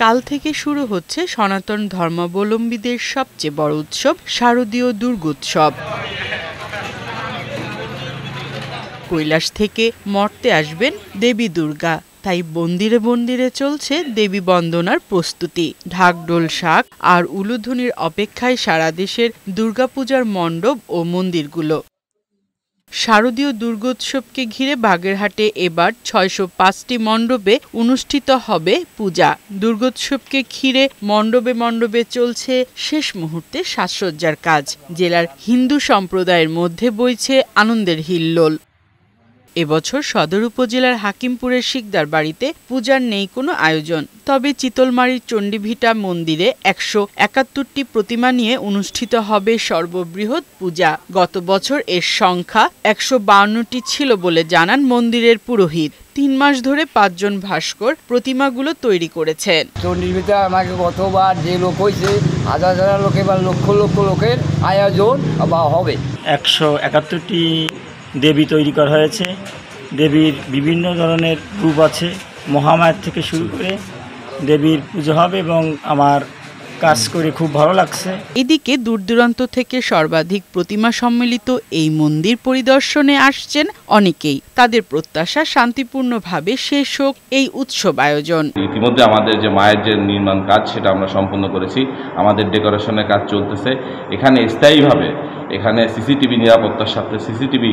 কাল থেকে শুরু হচ্ছে সনাতন ধর্মাবলম্বীদের সবচেয়ে বড় উৎসব শারদীয় দুর্গোৎসব। কৈলাস থেকে মর্তে আসবেন দেবী দুর্গা, তাই মন্দিরে মন্দিরে চলছে দেবী বন্দনার প্রস্তুতি। ঢাকঢোল শাক আর উলুধ্বনির অপেক্ষায় সারা দেশের দুর্গাপূজার মণ্ডপ ও মন্দিরগুলো। শারদীয় দুর্গোৎসবকে ঘিরে বাগেরহাটে এবার ৬০৫টি মণ্ডপে অনুষ্ঠিত হবে পূজা। দুর্গোৎসবকে ঘিরে মণ্ডপে মণ্ডপে চলছে শেষ মুহূর্তে সাজসজ্জার কাজ। জেলার হিন্দু সম্প্রদায়ের মধ্যে বইছে আনন্দের হিল্লোল। এবছর সদর উপজেলার হাকিমপুরের শিকদার বাড়িতে পূজার নেই কোনো আয়োজন, তবে চিতলমারীর চণ্ডীভিটা মন্দিরে ১৭১টি প্রতিমা নিয়ে অনুষ্ঠিত হবে সর্ববৃহৎ পূজা। গত বছর এর সংখ্যা ১৫২টি ছিল বলে জানান মন্দিরের পুরোহিত। ৩ মাস ধরে ৫ জন ভাস্কর প্রতিমাগুলো তৈরি করেছেন। চণ্ডীভিটা আমাকে গতবার যে লোক হয়েছে হাজার হাজার লোক, এবার লক্ষ লক্ষ লোকের আয়োজন বা হবে। ১৭১টি দেবী তৈরি করা হয়েছে। দেবীর বিভিন্ন ধরনের রূপ আছে, মহামায়া থেকে শুরু করে দেবীর পুজো হবে এবং আমার কাজ করে খুব ভালো লাগছে। এদিকে দূর দূরান্ত থেকে সর্বাধিক প্রতিমা সম্মিলিত এই মন্দির পরিদর্শনে আসছেন অনেকেই। তাদের প্রত্যাশা শান্তিপূর্ণভাবে শেষ হোক এই উৎসব আয়োজন। ইতিমধ্যে আমাদের যে মায়ের যে নির্মাণ কাজ সেটা আমরা সম্পন্ন করেছি, আমাদের ডেকোরেশনের কাজ চলতেছে। এখানে স্থায়ীভাবে এখানে সিসিটিভি নিরাপত্তার সাথে সিসিটিভি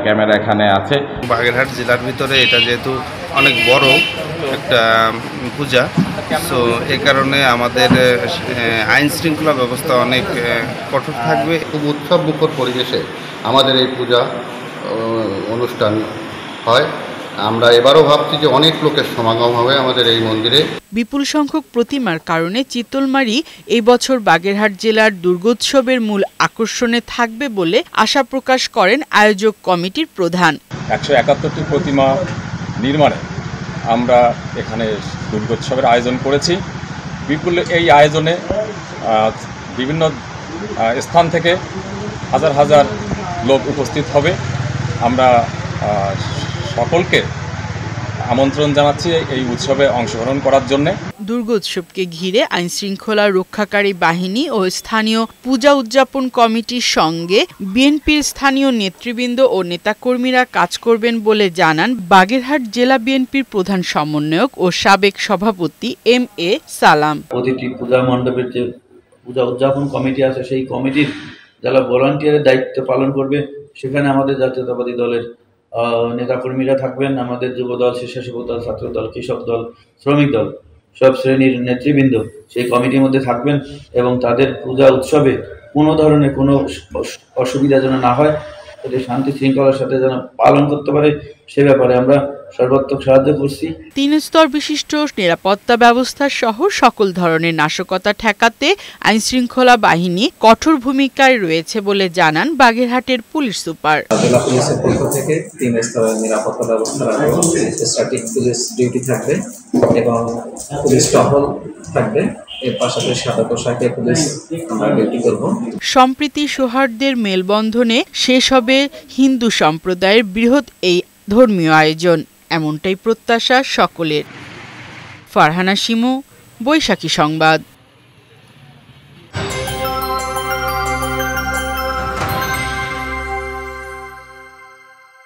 ক্যামেরা এখানে আছে। বাগেরহাট জেলার ভিতরে এটা যেহেতু অনেক বড় একটা পূজা, তো এই কারণে আমাদের আইন শৃঙ্খলা ব্যবস্থা অনেক কঠোর থাকবে। খুব উৎসব মুখর পরিবেশে আমাদের এই পূজা অনুষ্ঠান হয়। আমরা এবারও ভাবছি যে অনেক লোকের সমাগম হবে আমাদের এই মন্দিরে। বিপুল সংখ্যক প্রতিমার কারণে চিতলমারী এই বছর বাগেরহাট জেলার দুর্গোৎসবের মূল আকর্ষণে থাকবে বলে আশা প্রকাশ করেন আয়োজক কমিটির প্রধান। ১৭১টি প্রতিমা নির্মাণে আমরা এখানে দুর্গোৎসবের আয়োজন করেছি। বিপুল এই আয়োজনে বিভিন্ন স্থান থেকে হাজার হাজার লোক উপস্থিত হবে। আমরা সকলকে আমন্ত্রণ জানাচ্ছি এই উৎসবে অংশগ্রহণ করার জন্য। দুর্গোৎসবকে ঘিরে আইনশৃঙ্খলা রক্ষাকারী বাহিনী ও স্থানীয় পূজা উদযাপন কমিটির সঙ্গে বিএনপির স্থানীয় নেতৃবৃন্দ ও নেতাকর্মীরা কাজ করবেন বলে জানান বাগেরহাট জেলা বিএনপির প্রধান সমন্বয়ক ও সাবেক সভাপতি MA সালাম। প্রতিটি পূজা মণ্ডপের যে পূজা উদযাপন কমিটি আছে, সেই কমিটির যারা ভলান্টিয়ারের দায়িত্ব পালন করবে, সেখানে আমাদের জাতীয়তাবাদী দলের নেতাকর্মীরা থাকবেন, আমাদের যুব দল, স্বেচ্ছাসেবক দল, ছাত্র দল, কৃষক দল, শ্রমিক দল, সব শ্রেণীর নেতৃবৃন্দ সেই কমিটির মধ্যে থাকবেন এবং তাদের পূজা উৎসবে কোনো ধরনের কোনো অসুবিধা যেন না হয়, এটি শান্তি শৃঙ্খলার সাথে যেন পালন করতে পারে, সে ব্যাপারে আমরা সর্বাত্মক সাহায্য করছি। 3 স্তর বিশিষ্ট নিরাপত্তা ব্যবস্থা সহ সকল ধরনের নাশকতা ঠেকাতে আইনশৃঙ্খলা বাহিনী কঠোর ভূমিকায় রয়েছে বলে জানান বাগেরহাটের পুলিশ সুপার। জেলা পুলিশের পক্ষ থেকে 3 স্তরের নিরাপত্তা ব্যবস্থা রাখবে, স্ট্যাটিক পুলিশ ডিউটি থাকবে এবং পুলিশ টহল থাকবে। এর পাশাপাশি সাদা পোশাকে পুলিশ আমরা ডিউটি করব। সম্প্রীতি সৌহার্দ্যের মেলবন্ধনে শেষ হবে হিন্দু সম্প্রদায়ের বৃহৎ এই ধর্মীয় আয়োজন, এমনটাই প্রত্যাশা সকলের। ফারহানা শিমু, বৈশাখী সংবাদ।